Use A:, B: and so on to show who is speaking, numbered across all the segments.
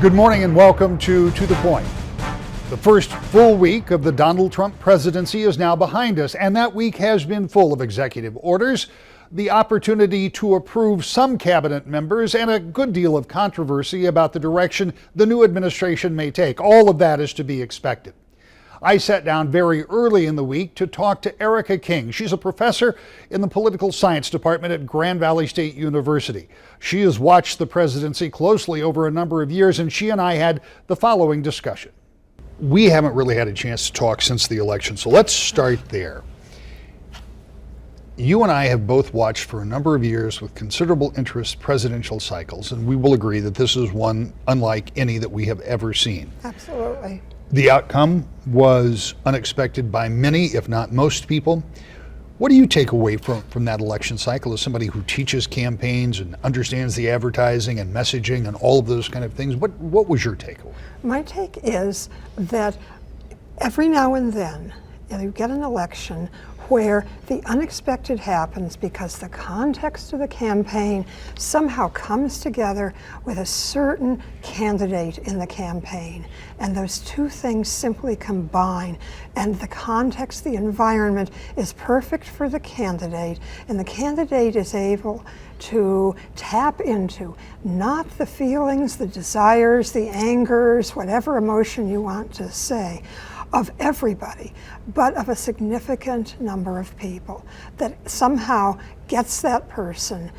A: Good morning and welcome to the Point. The first full week of the Donald Trump presidency is now behind us, and that week has been full of executive orders, the opportunity to approve some cabinet members, and a good deal of controversy about the direction the new administration may take. All of that is to be expected. I sat down very early in the week to talk to Erica King. She's a professor in the political science department at Grand Valley State University. She has watched the presidency closely over a number of years, and she and I had the following discussion. We haven't really had a chance to talk since the election, so let's start there. You and I have both watched for a number of years with considerable interest presidential cycles, and we will agree that this is one unlike any that we have ever seen.
B: Absolutely.
A: The outcome was unexpected by many, if not most people. What do you take away from that election cycle as somebody who teaches campaigns and understands the advertising and messaging and all of those kind of things? What was your takeaway?
B: My take is that every now and then you get an election where the unexpected happens because the context of the campaign somehow comes together with a certain candidate in the campaign. And those two things simply combine. And the context, the environment is perfect for the candidate. And the candidate is able to tap into not the feelings, the desires, the angers, whatever emotion you want to say, of everybody, but of a significant number of people that somehow gets that person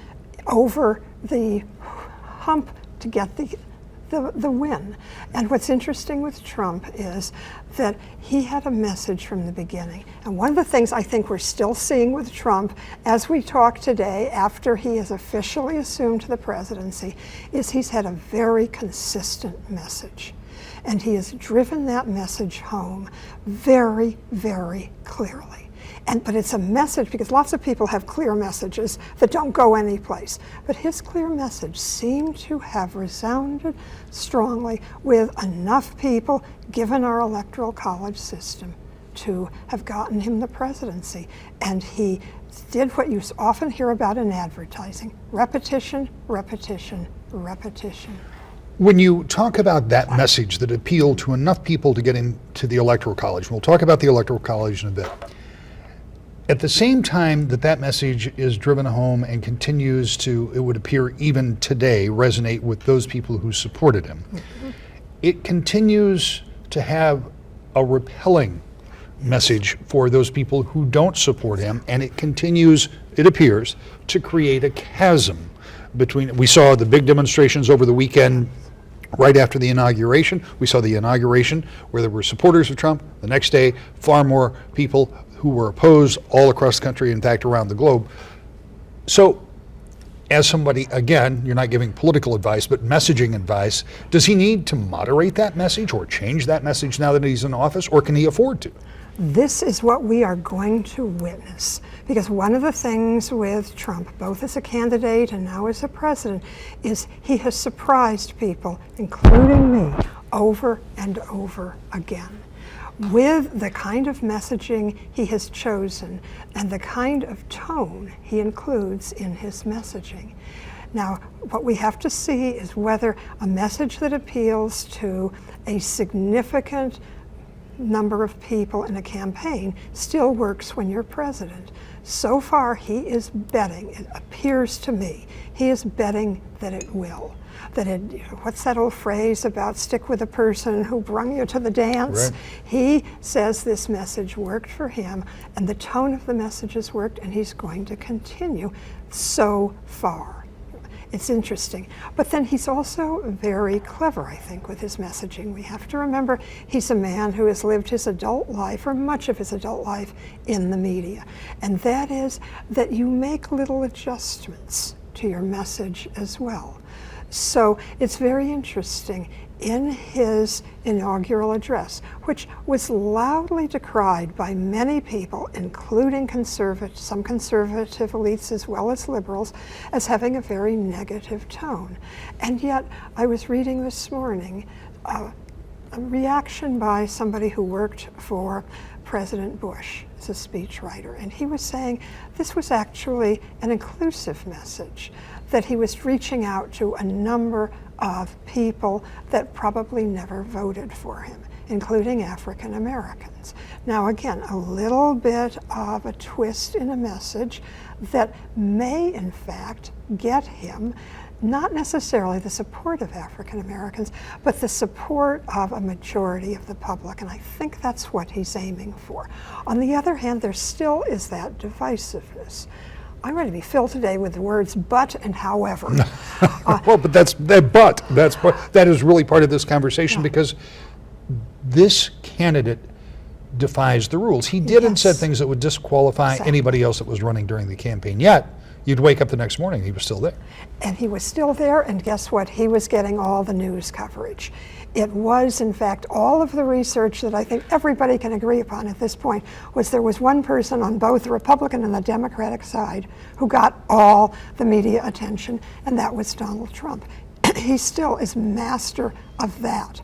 B: over the hump to get the win. And what's interesting with Trump is that he had a message from the beginning. And one of the things I think we're still seeing with Trump as we talk today, after he has officially assumed the presidency, is he's had a very consistent message. And he has driven that message home very, very clearly. But it's a message, because lots of people have clear messages that don't go anyplace. But his clear message seemed to have resounded strongly with enough people, given our electoral college system, to have gotten him the presidency. And he did what you often hear about in advertising: repetition, repetition, repetition.
A: When you talk about that message that appealed to enough people to get into the Electoral College, we'll talk about the Electoral College in a bit. At the same time that message is driven home and continues to, it would appear even today, resonate with those people who supported him, it continues to have a repelling message for those people who don't support him, and it continues, it appears, to create a chasm between. We saw the big demonstrations over the weekend right after the inauguration. We saw the inauguration where there were supporters of Trump. The next day, far more people who were opposed all across the country, in fact, around the globe. So, as somebody, again, you're not giving political advice, but messaging advice, does he need to moderate that message or change that message now that he's in office, or can he afford to?
B: This is what we are going to witness, because one of the things with Trump, both as a candidate and now as a president, is he has surprised people, including me, over and over again, with the kind of messaging he has chosen and the kind of tone he includes in his messaging. Now, what we have to see is whether a message that appeals to a significant number of people in a campaign still works when you're president. So far, he is betting, it appears to me, he is betting that it will. That it, what's that old phrase about stick with the person who brung you to the dance?
A: Right.
B: He says this message worked for him, and the tone of the message has worked, and he's going to continue so far. It's interesting. But then he's also very clever, I think, with his messaging. We have to remember he's a man who has lived his adult life, or much of his adult life, in the media. And that is that you make little adjustments to your message as well. So it's very interesting. In his inaugural address, which was loudly decried by many people, including some conservative elites as well as liberals, as having a very negative tone. And yet, I was reading this morning a reaction by somebody who worked for President Bush, is a speechwriter, and he was saying this was actually an inclusive message, that he was reaching out to a number of people that probably never voted for him, including African Americans. Now again, a little bit of a twist in a message that may in fact get him not necessarily the support of African Americans, but the support of a majority of the public, and I think that's what he's aiming for. On the other hand, there still is that divisiveness. I'm going to be filled today with the words but and however.
A: Well, but that is really part of this conversation, because this candidate defies the rules. He did and said things that would disqualify anybody else that was running during the campaign, yet you'd wake up the next morning, he was still there.
B: And he was still there, and guess what? He was getting all the news coverage. It was, in fact, all of the research that I think everybody can agree upon at this point was there was one person on both the Republican and the Democratic side who got all the media attention, and that was Donald Trump. He still is master of that.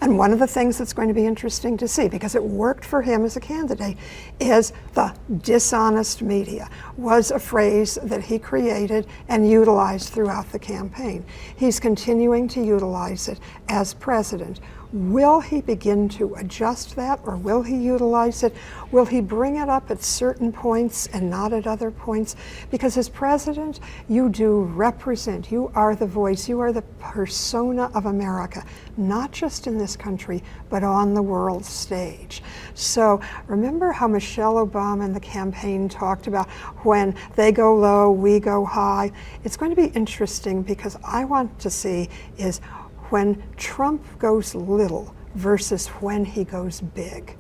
B: And one of the things that's going to be interesting to see, because it worked for him as a candidate, is the dishonest media was a phrase that he created and utilized throughout the campaign. He's continuing to utilize it as president. Will he begin to adjust that, or will he utilize it? Will he bring it up at certain points and not at other points? Because as president, you do represent, you are the voice, you are the persona of America, not just in this country, but on the world stage. So remember how Michelle Obama and the campaign talked about when they go low, we go high? It's going to be interesting, because I want to see is when Trump goes little versus when he goes big.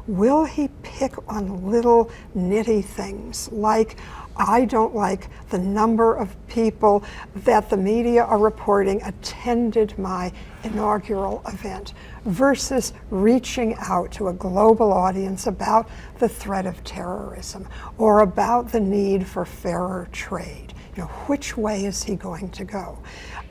B: Will he pick on little nitty things like, I don't like the number of people that the media are reporting attended my inaugural event, versus reaching out to a global audience about the threat of terrorism or about the need for fairer trade? You know, which way is he going to go?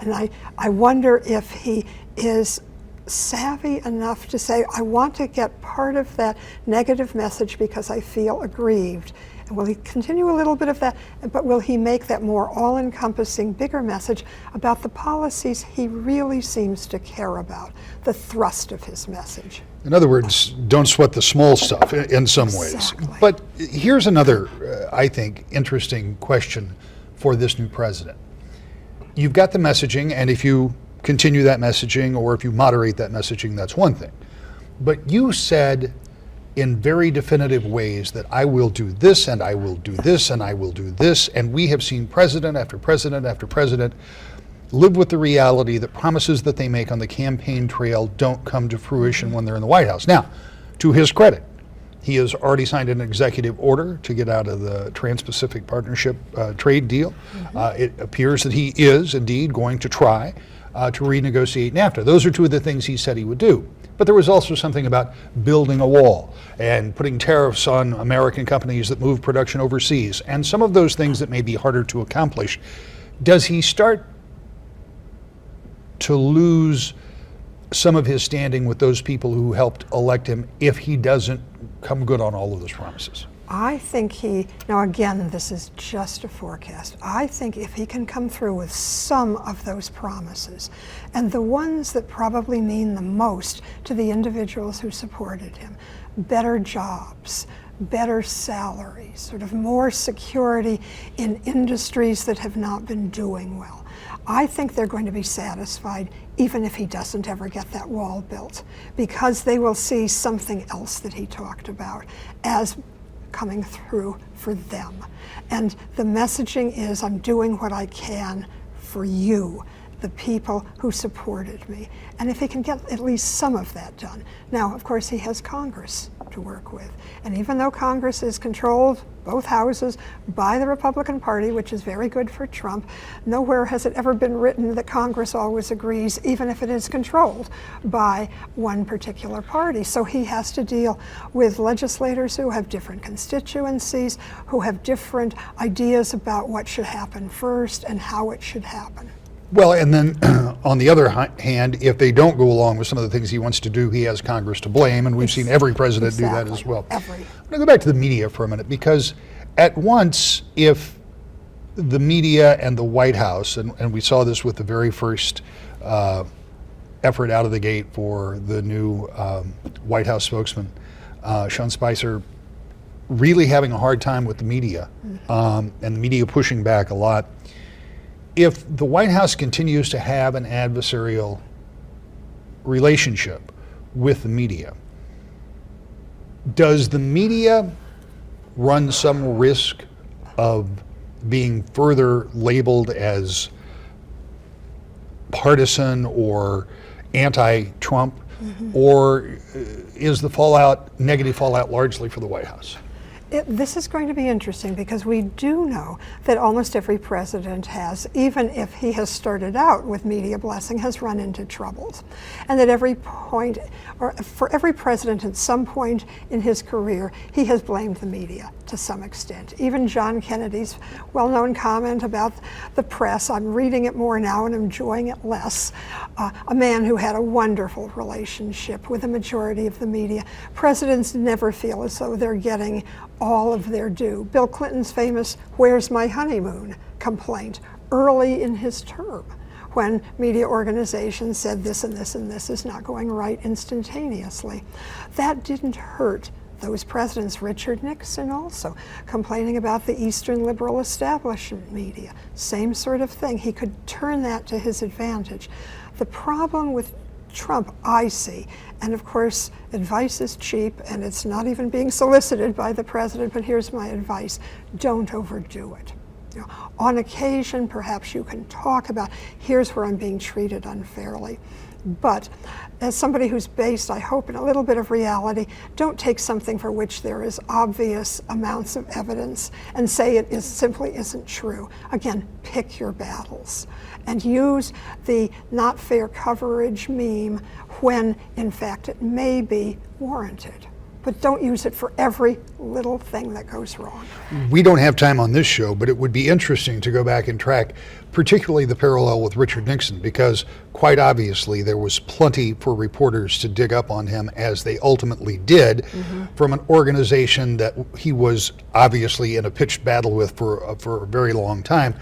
B: And I wonder if he is savvy enough to say, I want to get part of that negative message because I feel aggrieved. And will he continue a little bit of that, but will he make that more all-encompassing, bigger message about the policies he really seems to care about, the thrust of his message?
A: In other words, don't sweat the small stuff in some ways.
B: Exactly.
A: But here's another, I think, interesting question for this new president. You've got the messaging, and if you continue that messaging or if you moderate that messaging, that's one thing. But you said in very definitive ways that I will do this, and I will do this, and I will do this, and we have seen president after president after president live with the reality that promises that they make on the campaign trail don't come to fruition when they're in the White House. Now, to his credit, he has already signed an executive order to get out of the Trans-Pacific Partnership trade deal. It appears that he is indeed going to try to renegotiate NAFTA. Those are two of the things he said he would do. But there was also something about building a wall and putting tariffs on American companies that move production overseas, and some of those things that may be harder to accomplish. Does he start to lose some of his standing with those people who helped elect him if he doesn't come good on all of those promises?
B: I think now again, this is just a forecast. I think if he can come through with some of those promises, and the ones that probably mean the most to the individuals who supported him, better jobs, better salaries, sort of more security in industries that have not been doing well, I think they're going to be satisfied even if he doesn't ever get that wall built, because they will see something else that he talked about as coming through for them. And the messaging is, I'm doing what I can for you, the people who supported me. And if he can get at least some of that done. Now, of course, he has Congress to work with. And even though Congress is controlled, both houses, by the Republican Party, which is very good for Trump, nowhere has it ever been written that Congress always agrees, even if it is controlled by one particular party. So he has to deal with legislators who have different constituencies, who have different ideas about what should happen first and how it should happen.
A: Well, and then on the other hand, if they don't go along with some of the things he wants to do, he has Congress to blame, and we've seen every president do that as well.
B: Every.
A: I'm going to go back to the media for a minute, because at once, if the media and the White House, and we saw this with the very first effort out of the gate for the new White House spokesman, Sean Spicer, really having a hard time with the media, and the media pushing back a lot. If the White House continues to have an adversarial relationship with the media, does the media run some risk of being further labeled as partisan or anti-Trump, or is the negative fallout largely for the White House?
B: This is going to be interesting, because we do know that almost every president has, even if he has started out with media blessing, has run into troubles. And that every point, or for every president at some point in his career, he has blamed the media to some extent. Even John Kennedy's well-known comment about the press, I'm reading it more now and enjoying it less, a man who had a wonderful relationship with the majority of the media. Presidents never feel as though they're getting all of their due. Bill Clinton's famous "Where's my honeymoon?" complaint early in his term, when media organizations said this and this and this is not going right instantaneously. That didn't hurt those presidents. Richard Nixon also complaining about the Eastern liberal establishment media. Same sort of thing. He could turn that to his advantage. The problem with Trump, I see, and of course advice is cheap and it's not even being solicited by the president, but here's my advice: don't overdo it. You know, on occasion, perhaps you can talk about, here's where I'm being treated unfairly. But as somebody who's based, I hope, in a little bit of reality, don't take something for which there is obvious amounts of evidence and say it simply isn't true. Again, pick your battles and use the not fair coverage meme when, in fact, it may be warranted. But don't use it for every little thing that goes wrong.
A: We don't have time on this show, but it would be interesting to go back and track particularly the parallel with Richard Nixon, because quite obviously there was plenty for reporters to dig up on him, as they ultimately did, from an organization that he was obviously in a pitched battle with for a very long time.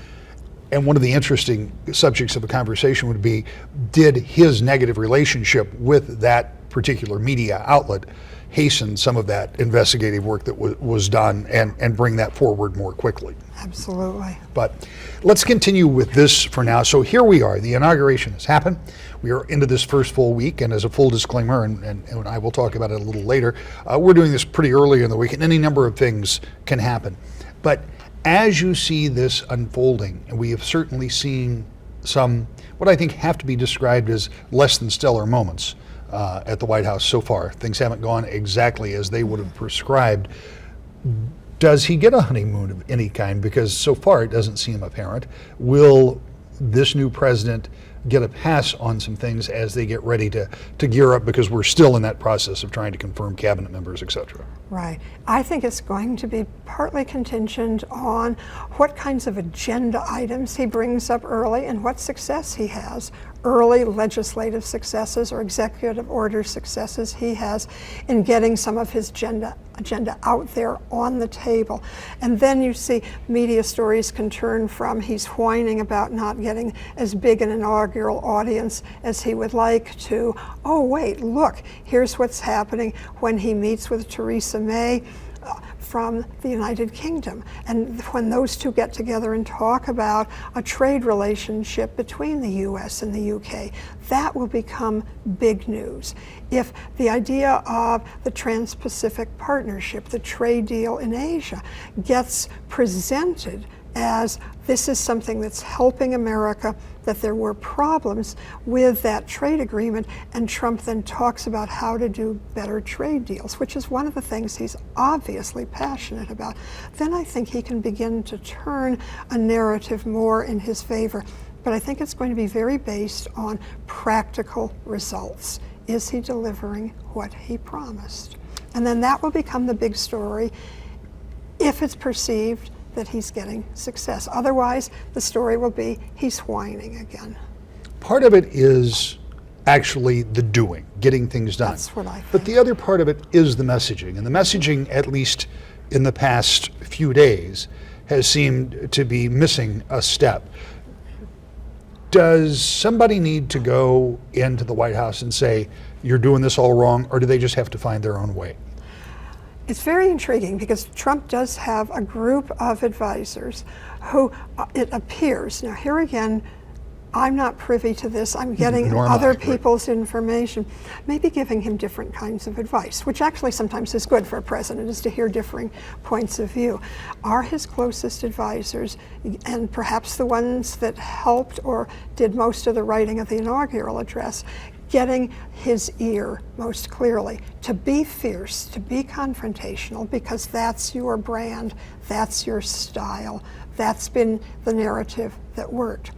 A: And one of the interesting subjects of the conversation would be, did his negative relationship with that particular media outlet hasten some of that investigative work that was done and bring that forward more quickly?
B: Absolutely.
A: But let's continue with this for now. So here we are. The inauguration has happened. We are into this first full week, and as a full disclaimer, and I will talk about it a little later, we're doing this pretty early in the week, and any number of things can happen. But as you see this unfolding, and we have certainly seen some, what I think have to be described as less than stellar moments at the White House so far. Things haven't gone exactly as they would have prescribed. Does he get a honeymoon of any kind? Because so far it doesn't seem apparent. Will this new president get a pass on some things as they get ready to gear up, because we're still in that process of trying to confirm cabinet members, et cetera?
B: Right. I think it's going to be partly contingent on what kinds of agenda items he brings up early and what success he has. Early legislative successes or executive order successes he has in getting some of his agenda out there on the table. And then you see media stories can turn from he's whining about not getting as big an inaugural audience as he would like to, oh wait, look, here's what's happening when he meets with Theresa May from the United Kingdom. And when those two get together and talk about a trade relationship between the US and the UK, that will become big news. If the idea of the Trans-Pacific Partnership, the trade deal in Asia, gets presented as this is something that's helping America, that there were problems with that trade agreement, and Trump then talks about how to do better trade deals, which is one of the things he's obviously passionate about, then I think he can begin to turn a narrative more in his favor. But I think it's going to be very based on practical results. Is he delivering what he promised? And then that will become the big story. If it's perceived that he's getting success. Otherwise, the story will be he's whining again.
A: Part of it is actually the doing, getting things done.
B: That's what I think.
A: But the other part of it is the messaging. And the messaging, at least in the past few days, has seemed to be missing a step. Does somebody need to go into the White House and say, you're doing this all wrong, or do they just have to find their own way?
B: It's very intriguing because Trump does have a group of advisors who, it appears, now here again, I'm not privy to this, I'm getting other people's information, maybe giving him different kinds of advice, which actually sometimes is good for a president, is to hear differing points of view. Are his closest advisors, and perhaps the ones that helped or did most of the writing of the inaugural address, getting his ear most clearly, to be fierce, to be confrontational, because that's your brand, that's your style, that's been the narrative that worked?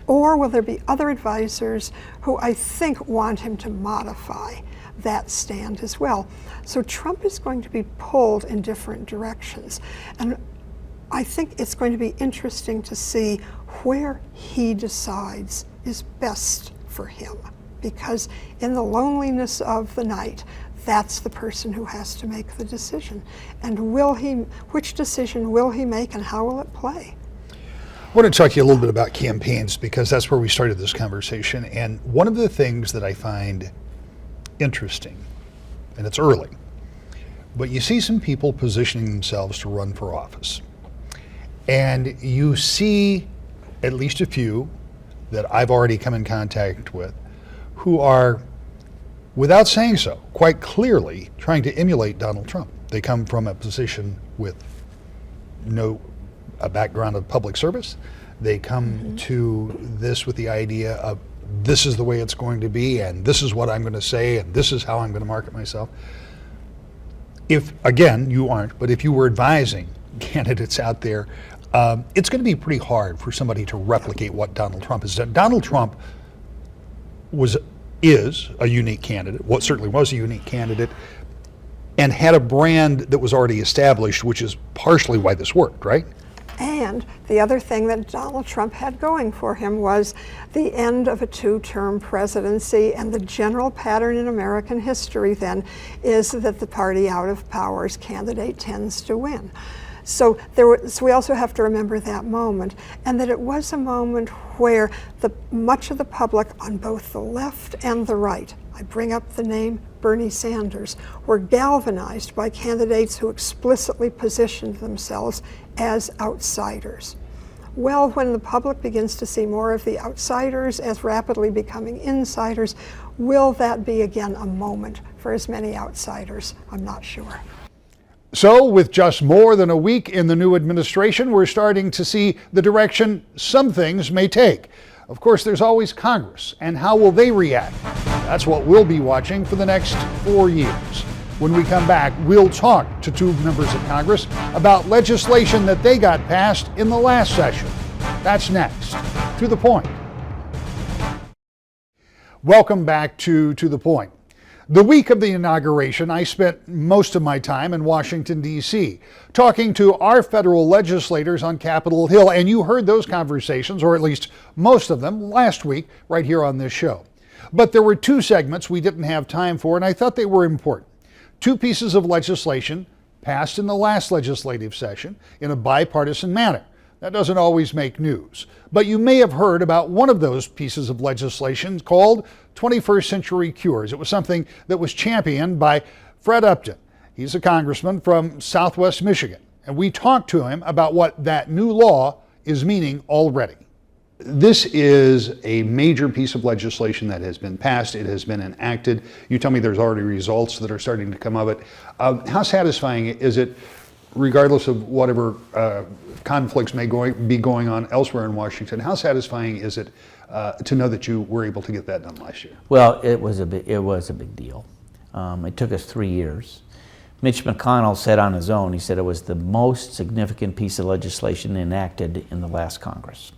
B: Or will there be other advisors who I think want him to modify that stand as well? So Trump is going to be pulled in different directions. And I think it's going to be interesting to see where he decides is best for him. Because in the loneliness of the night, that's the person who has to make the decision. And which decision will he make and how will it play?
A: I want to talk to you a little bit about campaigns because that's where we started this conversation. And one of the things that I find interesting, and it's early, but you see some people positioning themselves to run for office. And you see at least a few that I've already come in contact with who are, without saying so, quite clearly trying to emulate Donald Trump. They come from a position with a background of public service. They come to this with the idea of this is the way it's going to be, and this is what I'm going to say, and this is how I'm going to market myself. If, again, you aren't, but if you were advising candidates out there, it's going to be pretty hard for somebody to replicate what Donald Trump has done. Donald Trump is a unique candidate, certainly was a unique candidate, and had a brand that was already established, which is partially why this worked, right?
B: And the other thing that Donald Trump had going for him was the end of a two-term presidency, and the general pattern in American history then is that the party out of power's candidate tends to win. So we also have to remember that moment, and that it was a moment where much of the public on both the left and the right, I bring up the name Bernie Sanders, were galvanized by candidates who explicitly positioned themselves as outsiders. Well, when the public begins to see more of the outsiders as rapidly becoming insiders, will that be again a moment for as many outsiders? I'm not sure.
A: So, with just more than a week in the new administration, we're starting to see the direction some things may take. Of course, there's always Congress, and how will they react? That's what we'll be watching for the next 4 years. When we come back, we'll talk to two members of Congress about legislation that they got passed in the last session. That's next. To the Point. Welcome back to The Point. The week of the inauguration, I spent most of my time in Washington, D.C., talking to our federal legislators on Capitol Hill, and you heard those conversations, or at least most of them, last week right here on this show. But there were two segments we didn't have time for, and I thought they were important. Two pieces of legislation passed in the last legislative session in a bipartisan manner. That doesn't always make news. But you may have heard about one of those pieces of legislation called 21st Century Cures. It was something that was championed by Fred Upton. He's a congressman from Southwest Michigan. And we talked to him about what that new law is meaning already. This is a major piece of legislation that has been passed. It has been enacted. You tell me there's already results that are starting to come of it. How satisfying is it, regardless of whatever conflicts may be going on elsewhere in Washington, how satisfying is it to know that you were able to get that done last year?
C: Well, it was a big deal. It took us 3 years. Mitch McConnell said on his own, he said it was the most significant piece of legislation enacted in the last Congress.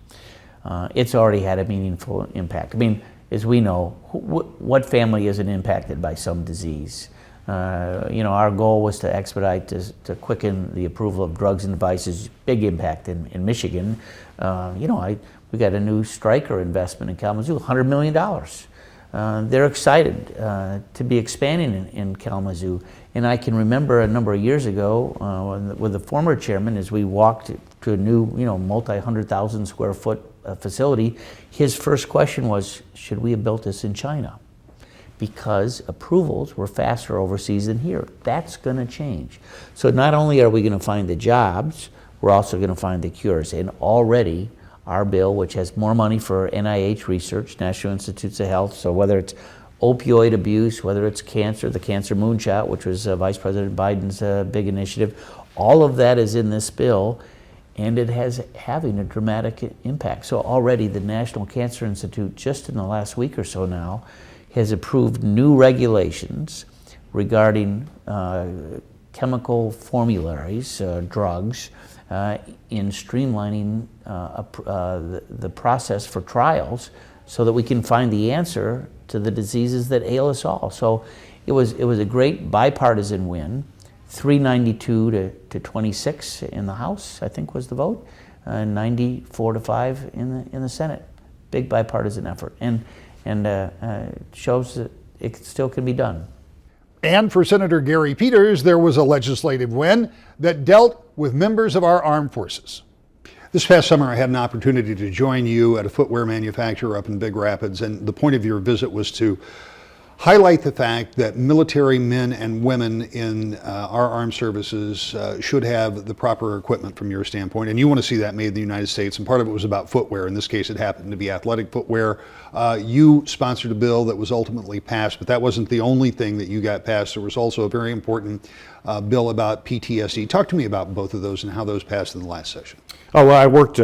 C: It's already had a meaningful impact. I mean, as we know, what family isn't impacted by some disease? Our goal was to expedite, to quicken the approval of drugs and devices. Big impact in Michigan. We got a new Stryker investment in Kalamazoo, $100 million. They're excited to be expanding in Kalamazoo. And I can remember a number of years ago with the former chairman, as we walked to a new, multi-100,000 square foot facility, his first question was, should we have built this in China? Because approvals were faster overseas than here. That's going to change. So not only are we going to find the jobs, we're also going to find the cures. And already our bill, which has more money for NIH research, National Institutes of Health, so whether it's opioid abuse, whether it's cancer, the cancer moonshot, which was Vice President Biden's big initiative, all of that is in this bill, and it has having a dramatic impact. So already the National Cancer Institute, just in the last week or so now, has approved new regulations regarding chemical formularies, drugs, in streamlining the process for trials so that we can find the answer to the diseases that ail us all. So it was a great bipartisan win, 392 to 26 in the House, I think was the vote, 94 to 5 in the Senate. Big bipartisan effort, and shows that it still can be done.
A: And for Senator Gary Peters, there was a legislative win that dealt with members of our armed forces. This past summer, I had an opportunity to join you at a footwear manufacturer up in Big Rapids, and the point of your visit was to highlight the fact that military men and women in our armed services should have the proper equipment from your standpoint, and you want to see that made in the United States, and part of it was about footwear. In this case, it happened to be athletic footwear. You sponsored a bill that was ultimately passed, but that wasn't the only thing that you got passed. There was also a very important bill about PTSD. Talk to me about both of those and how those passed in the last session.
D: Oh, well, I worked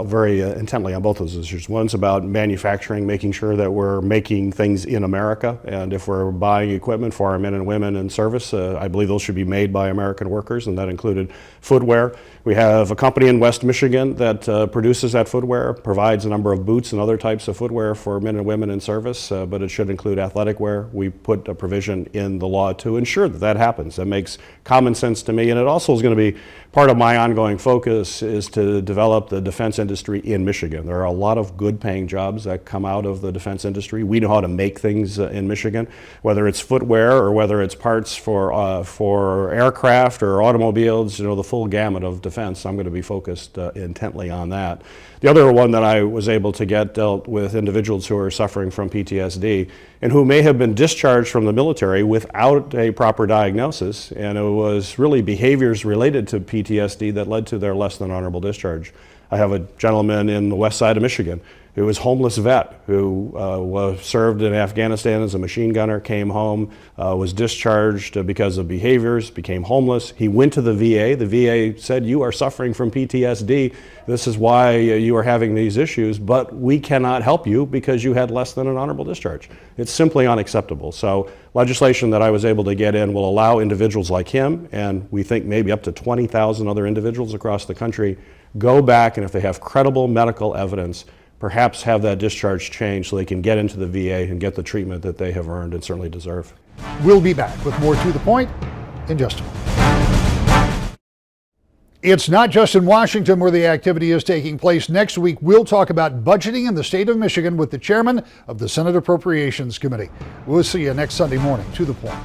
D: very intently on both those issues. One's about manufacturing, making sure that we're making things in America, and if we're buying equipment for our men and women in service, I believe those should be made by American workers, and that included footwear. We have a company in West Michigan that produces that footwear, provides a number of boots and other types of footwear for men and women in service, but it should include athletic wear. We put a provision in the law to ensure that that happens. That makes common sense to me, and it also is going to be part of my ongoing focus is to develop the defense industry in Michigan. There are a lot of good paying jobs that come out of the defense industry. We know how to make things in Michigan, whether it's footwear or whether it's parts for aircraft or automobiles, the full gamut of defense. I'm going to be focused intently on that. The other one that I was able to get dealt with individuals who are suffering from PTSD and who may have been discharged from the military without a proper diagnosis, and it was really behaviors related to PTSD that led to their less than honorable discharge. I have a gentleman in the west side of Michigan who was a homeless vet who was served in Afghanistan as a machine gunner, came home, was discharged because of behaviors, became homeless. He went to the VA. The VA said, "You are suffering from PTSD. This is why you are having these issues, but we cannot help you because you had less than an honorable discharge." It's simply unacceptable. So legislation that I was able to get in will allow individuals like him, and we think maybe up to 20,000 other individuals across the country, go back, and if they have credible medical evidence, perhaps have that discharge changed so they can get into the VA and get the treatment that they have earned and certainly deserve.
A: We'll be back with more To the Point in just a moment. It's not just in Washington where the activity is taking place. Next week, we'll talk about budgeting in the state of Michigan with the chairman of the Senate Appropriations Committee. We'll see you next Sunday morning. To the Point.